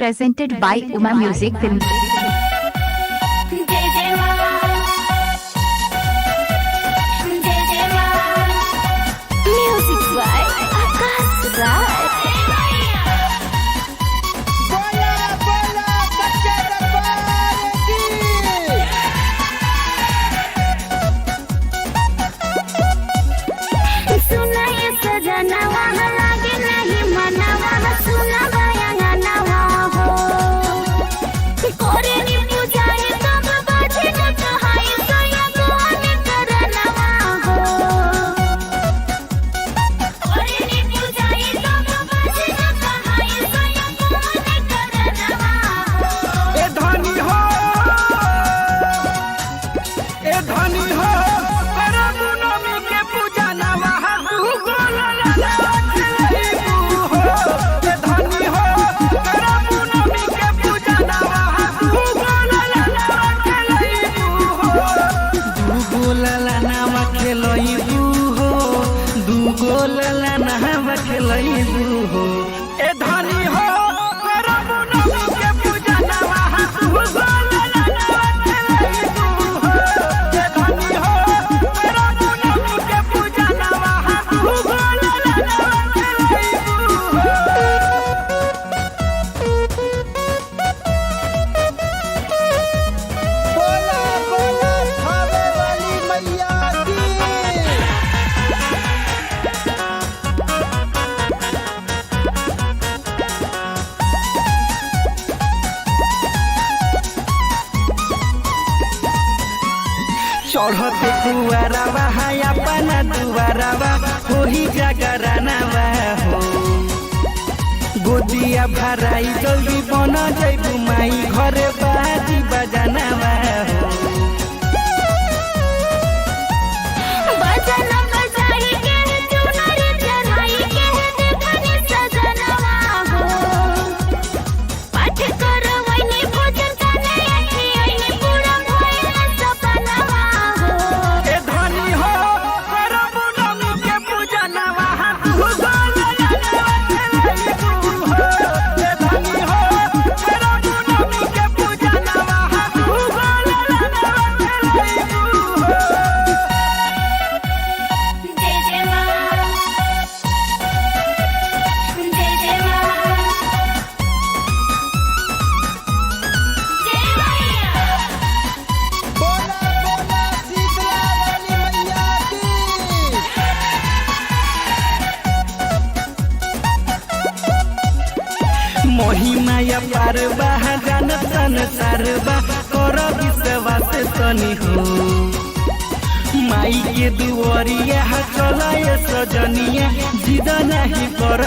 presented by Uma Music Film. Music by Akash Raj. ए धनी हो करब नमी के पूजा नवा तू गोलला खेलैबू हो ए धनी हो करब नमी के पूजा नवा तू गोलला खेलैबू हो। बोला बोला खावे वाली मैया की चढ़ते कुआरावा हाय अपना दुआरावा होही जागरानावा हो गोदिया भराई जल्दी बन जइबू माई घरे बाजी बजानावा हो बजना बजाई के चुनरी चढ़ाई के देखनी सजनवा हो पाठ करवनी भोजन तने आखी आईनी पूरा भइल सपनवा हो ए धनी हो करब नमी के पूजा नवा तू गोलला खेलैबू हो ए धनी हो करब नमी के पूजा नवा तू गोलला खेलैबू हो। जय जय मां जय जय मां जय मैया बोला बोला शीतला वाली मैया की महिमा या पारबा जानत संसारबा कर विश्वास तनी हो माई के दुआरिया चलाए सजनिया जिद नहीं कर